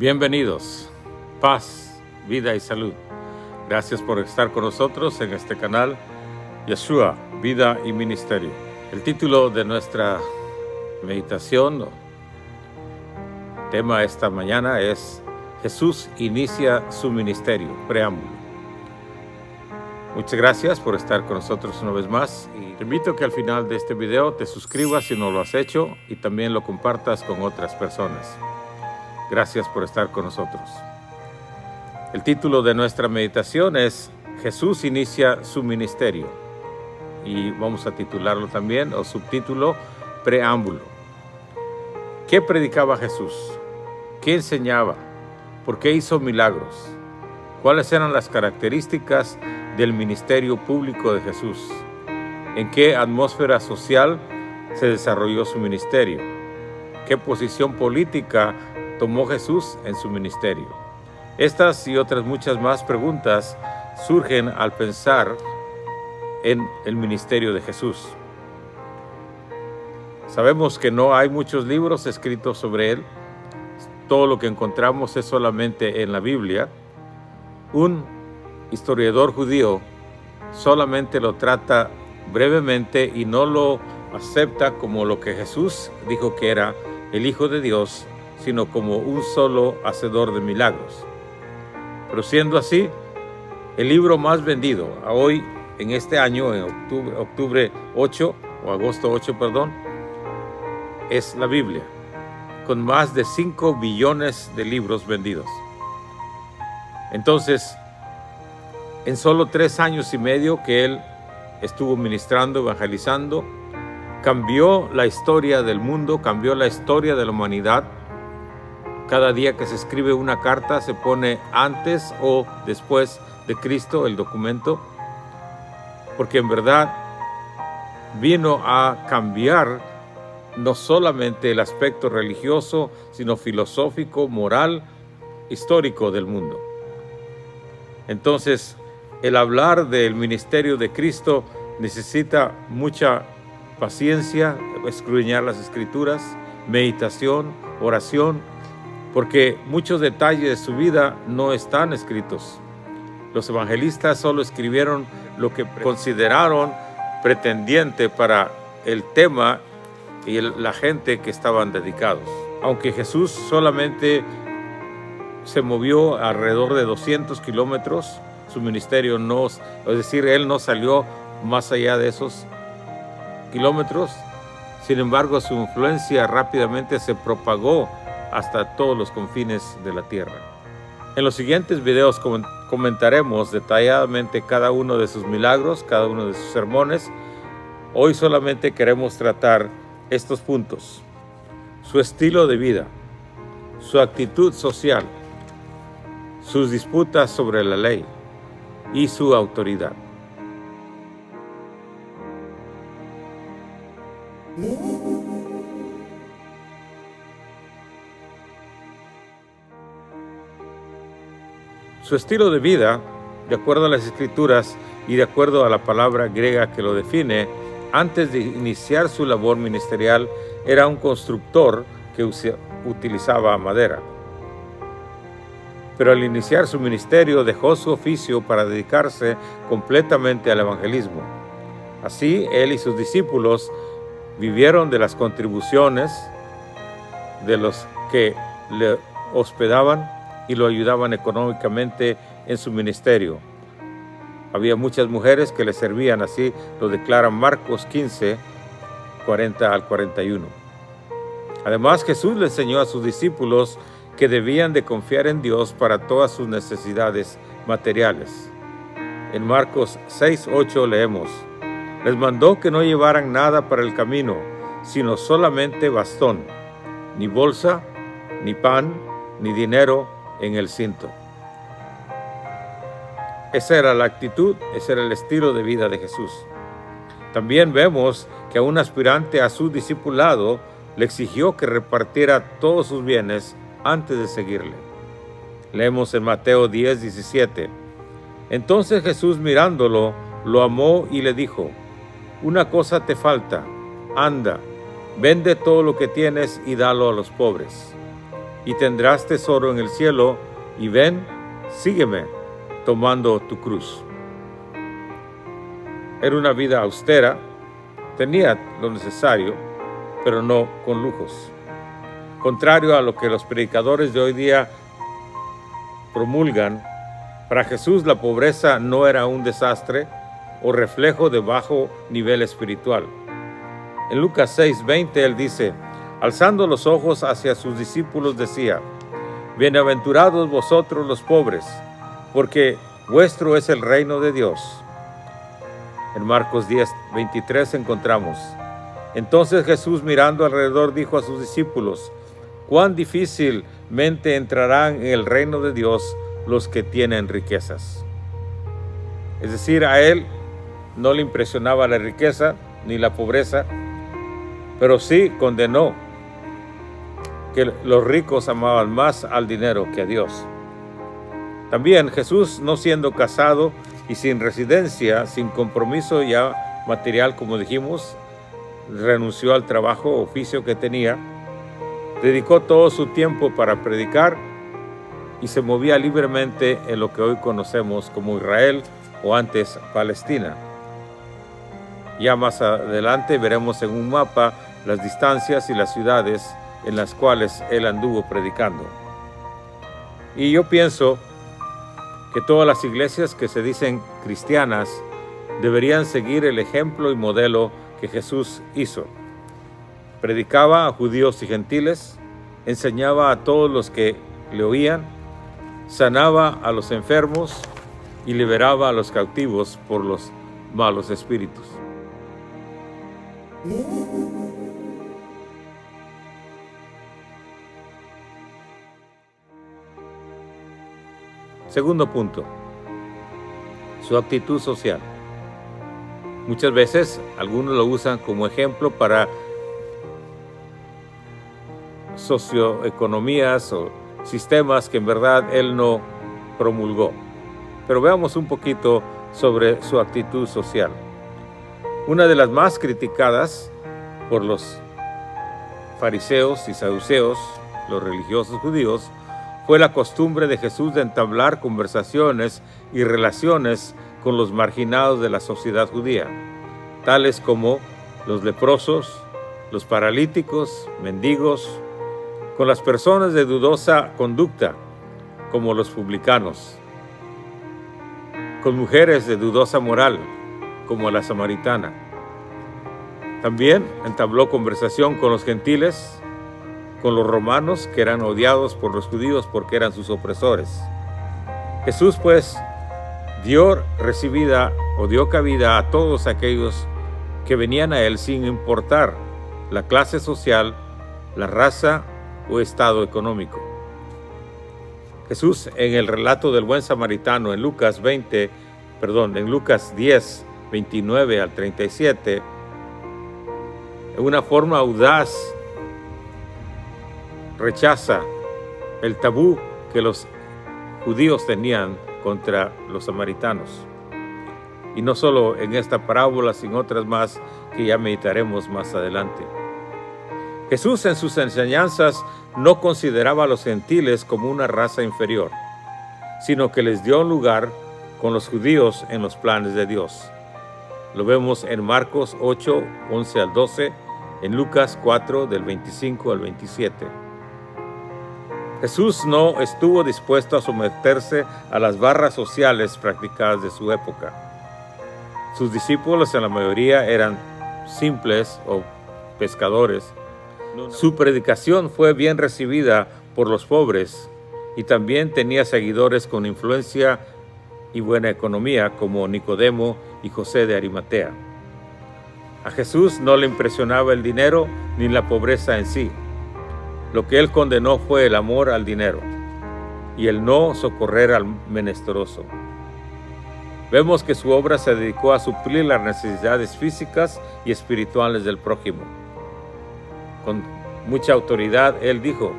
Bienvenidos, paz, vida y salud. Gracias por estar con nosotros en este canal, Yeshua, Vida y Ministerio. El título de nuestra meditación, tema esta mañana es Jesús inicia su ministerio, preámbulo. Muchas gracias por estar con nosotros una vez más y te invito a que al final de este video te suscribas si no lo has hecho y también lo compartas con otras personas. Gracias por estar con nosotros. El título de nuestra meditación es Jesús inicia su ministerio y vamos a titularlo también o subtítulo Preámbulo. ¿Qué predicaba Jesús? ¿Qué enseñaba? ¿Por qué hizo milagros? ¿Cuáles eran las características del ministerio público de Jesús? ¿En qué atmósfera social se desarrolló su ministerio? ¿Qué posición política tomó Jesús en su ministerio? Estas y otras muchas más preguntas surgen al pensar en el ministerio de Jesús. Sabemos que no hay muchos libros escritos sobre él. Todo lo que encontramos es solamente en la Biblia. Un historiador judío solamente lo trata brevemente y no lo acepta como lo que Jesús dijo que era el Hijo de Dios, sino como un solo hacedor de milagros. Pero siendo así, el libro más vendido a hoy, en este año, en octubre 8, o agosto 8, es la Biblia, con más de 5 billones de libros vendidos. Entonces, en solo 3 años y medio que él estuvo ministrando, evangelizando, cambió la historia del mundo, cambió la historia de la humanidad. Cada día que se escribe una carta se pone antes o después de Cristo el documento, porque en verdad vino a cambiar no solamente el aspecto religioso, sino filosófico, moral, histórico del mundo. Entonces, el hablar del ministerio de Cristo necesita mucha paciencia, escudriñar las Escrituras, meditación, oración, porque muchos detalles de su vida no están escritos. Los evangelistas solo escribieron lo que consideraron pretendiente para el tema y la gente que estaban dedicados. Aunque Jesús solamente se movió alrededor de 200 kilómetros, su ministerio no, es decir, él no salió más allá de esos kilómetros. Sin embargo, su influencia rápidamente se propagó hasta todos los confines de la tierra. En los siguientes videos comentaremos detalladamente cada uno de sus milagros, cada uno de sus sermones. Hoy solamente queremos tratar estos puntos: su estilo de vida, su actitud social, sus disputas sobre la ley y su autoridad. Su estilo de vida, de acuerdo a las Escrituras y de acuerdo a la palabra griega que lo define, antes de iniciar su labor ministerial, era un constructor que utilizaba madera. Pero al iniciar su ministerio dejó su oficio para dedicarse completamente al evangelismo. Así, él y sus discípulos vivieron de las contribuciones de los que le hospedaban y lo ayudaban económicamente en su ministerio. Había muchas mujeres que le servían, así lo declara Marcos 15, 40 al 41. Además, Jesús le enseñó a sus discípulos que debían de confiar en Dios para todas sus necesidades materiales. En Marcos 6, 8 leemos: les mandó que no llevaran nada para el camino, sino solamente bastón, ni bolsa, ni pan, ni dinero en el cinto. Esa era la actitud, ese era el estilo de vida de Jesús. También vemos que a un aspirante a su discipulado le exigió que repartiera todos sus bienes antes de seguirle. Leemos en Mateo 10, 17. Entonces Jesús, mirándolo, lo amó y le dijo: una cosa te falta, anda, vende todo lo que tienes y dalo a los pobres, y tendrás tesoro en el cielo, y ven, sígueme, tomando tu cruz. Era una vida austera, tenía lo necesario, pero no con lujos. Contrario a lo que los predicadores de hoy día promulgan, para Jesús la pobreza no era un desastre o reflejo de bajo nivel espiritual. En Lucas 6:20 él dice: alzando los ojos hacia sus discípulos decía: bienaventurados vosotros los pobres, porque vuestro es el reino de Dios. En Marcos 10:23 encontramos: entonces Jesús, mirando alrededor, dijo a sus discípulos: cuán difícilmente entrarán en el reino de Dios los que tienen riquezas. Es decir, a él no le impresionaba la riqueza ni la pobreza, pero sí condenó que los ricos amaban más al dinero que a Dios. También Jesús, no siendo casado y sin residencia, sin compromiso ya material, como dijimos, renunció al trabajo o oficio que tenía, dedicó todo su tiempo para predicar y se movía libremente en lo que hoy conocemos como Israel o antes Palestina. Ya más adelante veremos en un mapa las distancias y las ciudades en las cuales él anduvo predicando. Y yo pienso que todas las iglesias que se dicen cristianas deberían seguir el ejemplo y modelo que Jesús hizo. Predicaba a judíos y gentiles, enseñaba a todos los que le oían, sanaba a los enfermos y liberaba a los cautivos por los malos espíritus. Segundo punto, su actitud social. Muchas veces algunos lo usan como ejemplo para socioeconomías o sistemas que en verdad él no promulgó. Pero veamos un poquito sobre su actitud social. Una de las más criticadas por los fariseos y saduceos, los religiosos judíos, fue la costumbre de Jesús de entablar conversaciones y relaciones con los marginados de la sociedad judía, tales como los leprosos, los paralíticos, mendigos, con las personas de dudosa conducta, como los publicanos, con mujeres de dudosa moral, como la samaritana. También entabló conversación con los gentiles, con los romanos, que eran odiados por los judíos porque eran sus opresores. Jesús, pues, dio cabida a todos aquellos que venían a él sin importar la clase social, la raza o estado económico. Jesús, en el relato del buen samaritano en Lucas 10, 29 al 37, en una forma audaz rechaza el tabú que los judíos tenían contra los samaritanos. Y no solo en esta parábola, sino otras más que ya meditaremos más adelante. Jesús en sus enseñanzas no consideraba a los gentiles como una raza inferior, sino que les dio un lugar con los judíos en los planes de Dios. Lo vemos en Marcos 8, 11 al 12, en Lucas 4, del 25 al 27. Jesús no estuvo dispuesto a someterse a las barras sociales practicadas de su época. Sus discípulos en la mayoría eran simples o pescadores. Su predicación fue bien recibida por los pobres y también tenía seguidores con influencia y buena economía como Nicodemo y José de Arimatea. A Jesús no le impresionaba el dinero ni la pobreza en sí. Lo que él condenó fue el amor al dinero y el no socorrer al menesteroso. Vemos que su obra se dedicó a suplir las necesidades físicas y espirituales del prójimo. Con mucha autoridad, él dijo: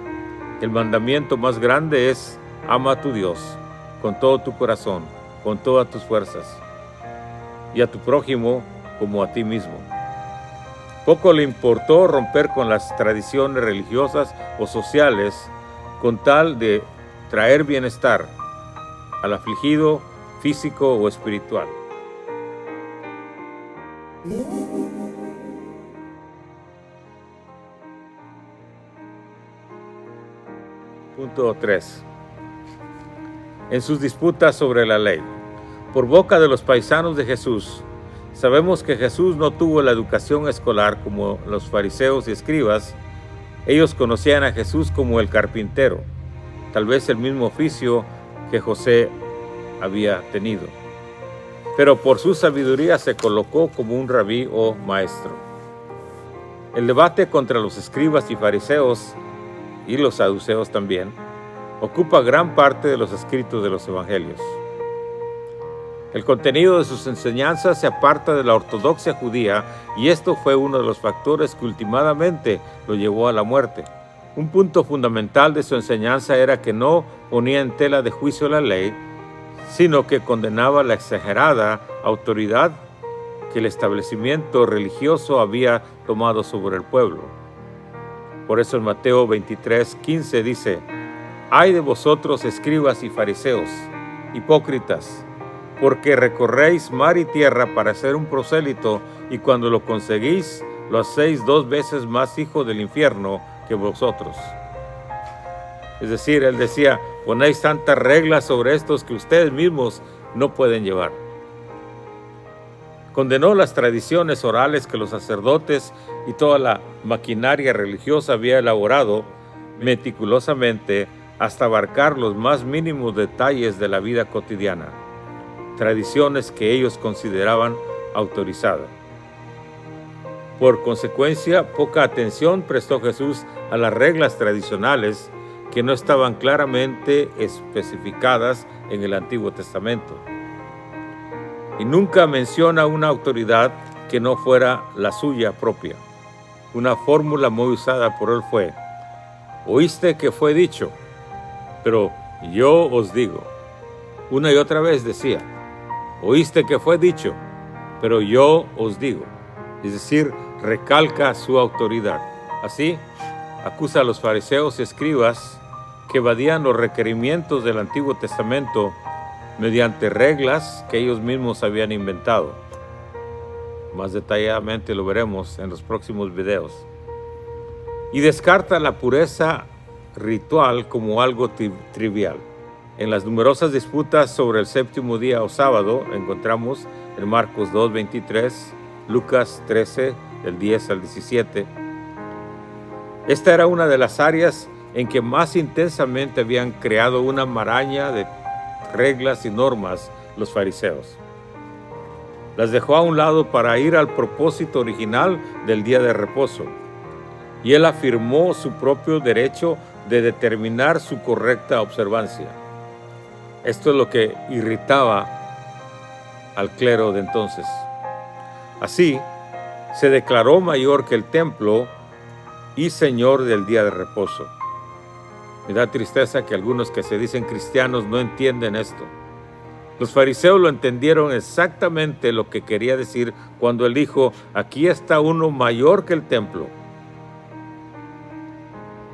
el mandamiento más grande es: ama a tu Dios con todo tu corazón, con todas tus fuerzas, y a tu prójimo como a ti mismo. Poco le importó romper con las tradiciones religiosas o sociales con tal de traer bienestar al afligido físico o espiritual. Punto 3. En sus disputas sobre la ley. Por boca de los paisanos de Jesús, sabemos que Jesús no tuvo la educación escolar como los fariseos y escribas. Ellos conocían a Jesús como el carpintero, tal vez el mismo oficio que José había tenido. Pero por su sabiduría se colocó como un rabí o maestro. El debate contra los escribas y fariseos, y los saduceos también, ocupa gran parte de los escritos de los evangelios. El contenido de sus enseñanzas se aparta de la ortodoxia judía y esto fue uno de los factores que últimamente lo llevó a la muerte. Un punto fundamental de su enseñanza era que no ponía en tela de juicio la ley, sino que condenaba la exagerada autoridad que el establecimiento religioso había tomado sobre el pueblo. Por eso en Mateo 23:15 dice: «Ay de vosotros, escribas y fariseos, hipócritas, porque recorréis mar y tierra para ser un prosélito, y cuando lo conseguís, lo hacéis 2 veces más hijo del infierno que vosotros». Es decir, él decía, ponéis tantas reglas sobre estos que ustedes mismos no pueden llevar. Condenó las tradiciones orales que los sacerdotes y toda la maquinaria religiosa había elaborado meticulosamente hasta abarcar los más mínimos detalles de la vida cotidiana, tradiciones que ellos consideraban autorizadas. Por consecuencia, poca atención prestó Jesús a las reglas tradicionales que no estaban claramente especificadas en el Antiguo Testamento. Y nunca menciona una autoridad que no fuera la suya propia. Una fórmula muy usada por él fue: «Oíste que fue dicho, pero yo os digo». Una y otra vez decía: «Oíste que fue dicho, pero yo os digo». Es decir, recalca su autoridad. Así, acusa a los fariseos y escribas que evadían los requerimientos del Antiguo Testamento mediante reglas que ellos mismos habían inventado. Más detalladamente lo veremos en los próximos videos. Y descarta la pureza ritual como algo trivial. En las numerosas disputas sobre el séptimo día o sábado, encontramos en Marcos 2:23, Lucas 13, del 10 al 17. Esta era una de las áreas en que más intensamente habían creado una maraña de reglas y normas los fariseos. Las dejó a un lado para ir al propósito original del día de reposo, y él afirmó su propio derecho de determinar su correcta observancia. Esto es lo que irritaba al clero de entonces. Así, se declaró mayor que el templo y señor del día de reposo. Me da tristeza que algunos que se dicen cristianos no entienden esto. Los fariseos lo entendieron exactamente lo que quería decir cuando él dijo: «Aquí está uno mayor que el templo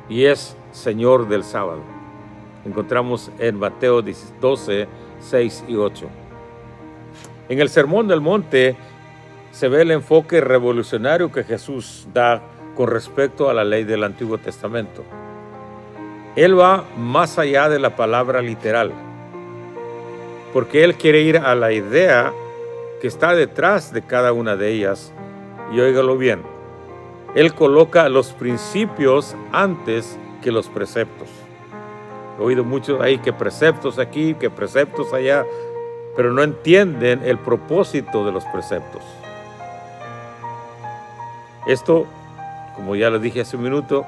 y es Señor del sábado». Encontramos en Mateo 12, 6 y 8. En el Sermón del Monte se ve el enfoque revolucionario que Jesús da con respecto a la ley del Antiguo Testamento. Él va más allá de la palabra literal, porque él quiere ir a la idea que está detrás de cada una de ellas. Y óigalo bien, él coloca los principios antes que los preceptos. He oído mucho ahí que preceptos aquí, que preceptos allá, pero no entienden el propósito de los preceptos. Esto, como ya les dije hace un minuto,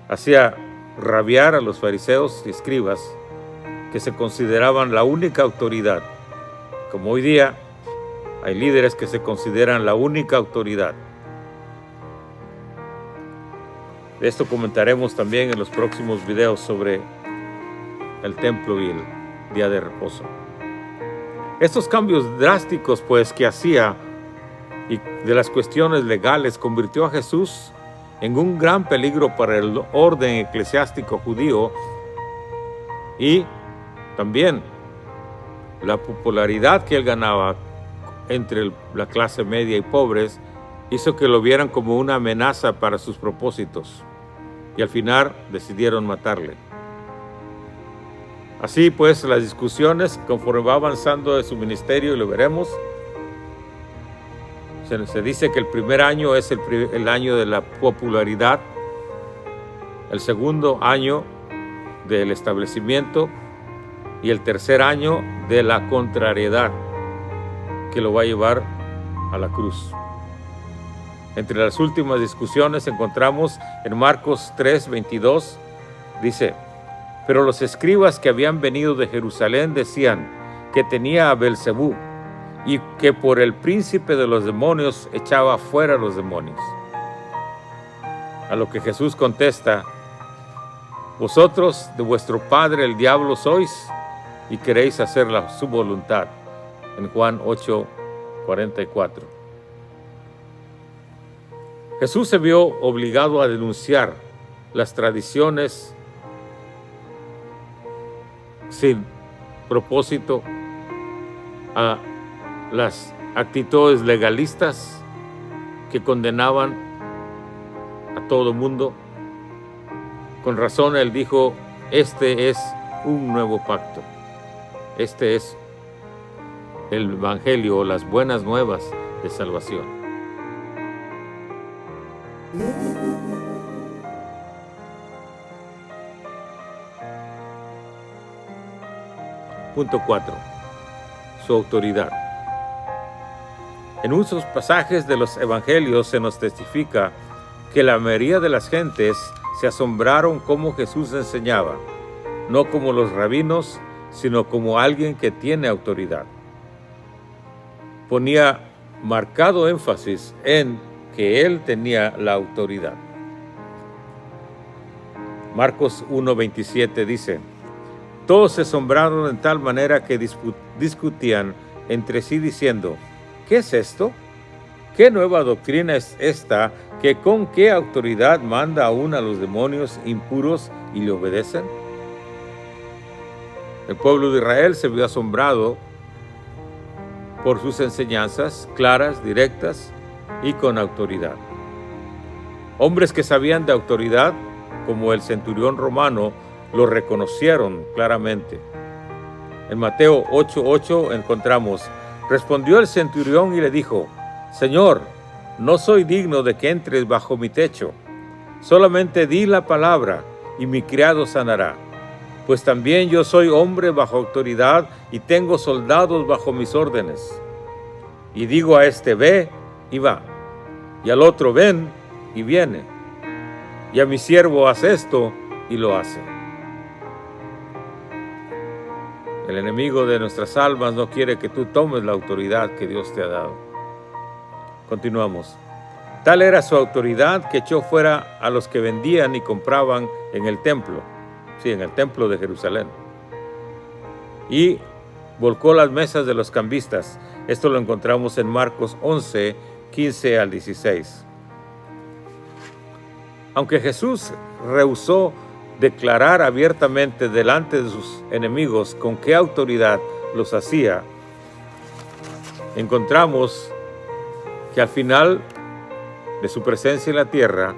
hacía rabiar a los fariseos y escribas, que se consideraban la única autoridad. Como hoy día hay líderes que se consideran la única autoridad. De esto comentaremos también en los próximos videos sobre el templo y el día de reposo. Estos cambios drásticos pues que hacía y de las cuestiones legales convirtió a Jesús en un gran peligro para el orden eclesiástico judío, y también la popularidad que él ganaba entre la clase media y pobres hizo que lo vieran como una amenaza para sus propósitos, y al final decidieron matarle. Así pues, las discusiones, conforme va avanzando de su ministerio, y lo veremos, se dice que el primer año es el año de la popularidad, el segundo año del establecimiento y el tercer año de la contrariedad, que lo va a llevar a la cruz. Entre las últimas discusiones encontramos en Marcos 3:22, dice: pero los escribas que habían venido de Jerusalén decían que tenía a Belcebú y que por el príncipe de los demonios echaba fuera a los demonios. A lo que Jesús contesta: vosotros de vuestro padre el diablo sois y queréis hacer su voluntad. En Juan 8:44. Jesús se vio obligado a denunciar las tradiciones sin propósito, a las actitudes legalistas que condenaban a todo mundo. Con razón él dijo: este es un nuevo pacto. Este es el evangelio o las buenas nuevas de salvación. Punto 4. Su autoridad. En muchos pasajes de los evangelios se nos testifica que la mayoría de las gentes se asombraron cómo Jesús enseñaba, no como los rabinos, sino como alguien que tiene autoridad. Ponía marcado énfasis en que él tenía la autoridad. Marcos 1:27 dice: todos se asombraron en tal manera que discutían entre sí diciendo: ¿qué es esto? ¿Qué nueva doctrina es esta que con qué autoridad manda aún a los demonios impuros y le obedecen? El pueblo de Israel se vio asombrado por sus enseñanzas claras, directas y con autoridad. Hombres que sabían de autoridad, como el centurión romano, lo reconocieron claramente. En Mateo 8:8 encontramos: respondió el centurión y le dijo: Señor, no soy digno de que entres bajo mi techo. Solamente di la palabra y mi criado sanará. Pues también yo soy hombre bajo autoridad y tengo soldados bajo mis órdenes. Y digo a este: ve, y va. Y al otro: ven, y viene. Y a mi siervo: haz esto, y lo hace. El enemigo de nuestras almas no quiere que tú tomes la autoridad que Dios te ha dado. Continuamos. Tal era su autoridad que echó fuera a los que vendían y compraban en el templo. Sí, en el templo de Jerusalén. Y volcó las mesas de los cambistas. Esto lo encontramos en Marcos 11:15 al 16. Aunque Jesús rehusó declarar abiertamente delante de sus enemigos con qué autoridad los hacía, encontramos que al final de su presencia en la tierra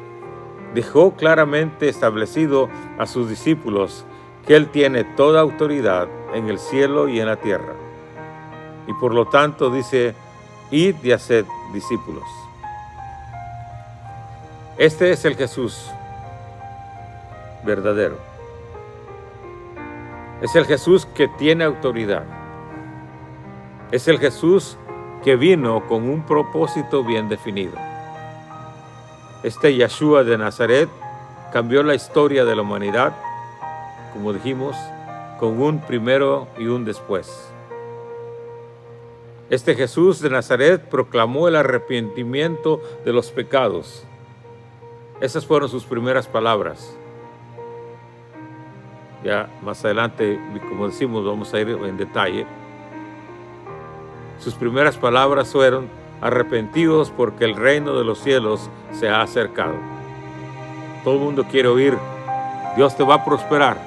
dejó claramente establecido a sus discípulos que Él tiene toda autoridad en el cielo y en la tierra. Y por lo tanto dice: id y haced discípulos. Este es el Jesús verdadero. Es el Jesús que tiene autoridad. Es el Jesús que vino con un propósito bien definido. Este Yeshua de Nazaret cambió la historia de la humanidad, como dijimos, con un primero y un después. Este Jesús de Nazaret proclamó el arrepentimiento de los pecados. Esas fueron sus primeras palabras. Ya más adelante, como decimos, vamos a ir en detalle. Sus primeras palabras fueron: arrepentidos porque el reino de los cielos se ha acercado. Todo el mundo quiere oír, Dios te va a prosperar,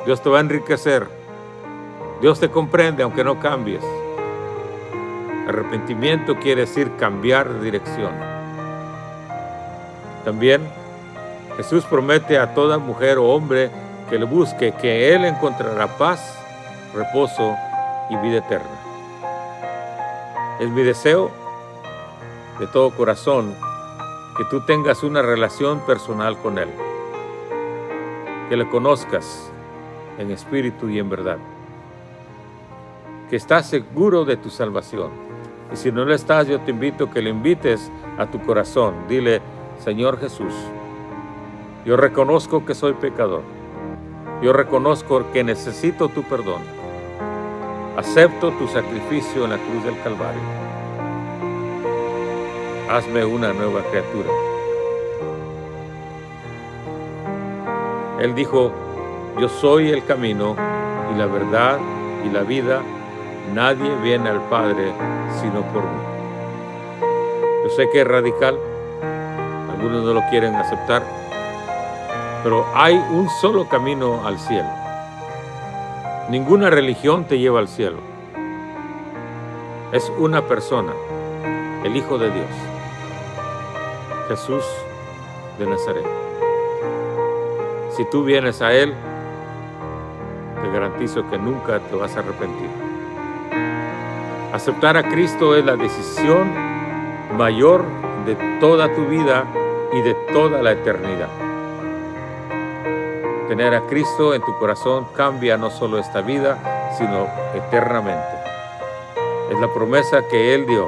Dios te va a enriquecer, Dios te comprende aunque no cambies. Arrepentimiento quiere decir cambiar de dirección. También Jesús promete a toda mujer o hombre que le busque que Él encontrará paz, reposo y vida eterna. Es mi deseo de todo corazón que tú tengas una relación personal con Él, que le conozcas en espíritu y en verdad, que estás seguro de tu salvación. Y si no lo estás, yo te invito a que le invites a tu corazón. Dile: Señor Jesús, yo reconozco que soy pecador. Yo reconozco que necesito tu perdón. Acepto tu sacrificio en la cruz del Calvario. Hazme una nueva criatura. Él dijo: yo soy el camino y la verdad y la vida. Nadie viene al Padre sino por mí. Yo sé que es radical, algunos no lo quieren aceptar, pero hay un solo camino al cielo. Ninguna religión te lleva al cielo. Es una persona, el Hijo de Dios, Jesús de Nazaret. Si tú vienes a Él, te garantizo que nunca te vas a arrepentir. Aceptar a Cristo es la decisión mayor de toda tu vida y de toda la eternidad. Tener a Cristo en tu corazón cambia no solo esta vida, sino eternamente. Es la promesa que Él dio,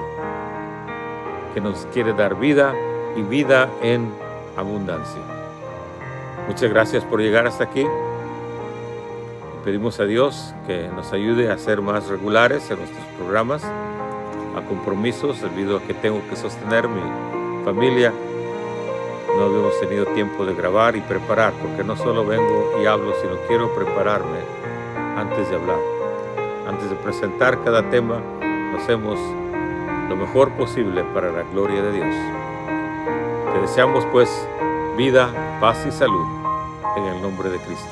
que nos quiere dar vida y vida en abundancia. Muchas gracias por llegar hasta aquí. Pedimos a Dios que nos ayude a ser más regulares en nuestros programas, a compromisos, debido a que tengo que sostener mi familia. No habíamos tenido tiempo de grabar y preparar, porque no solo vengo y hablo, sino quiero prepararme antes de hablar. Antes de presentar cada tema, lo hacemos lo mejor posible para la gloria de Dios. Te deseamos pues vida, paz y salud en el nombre de Cristo.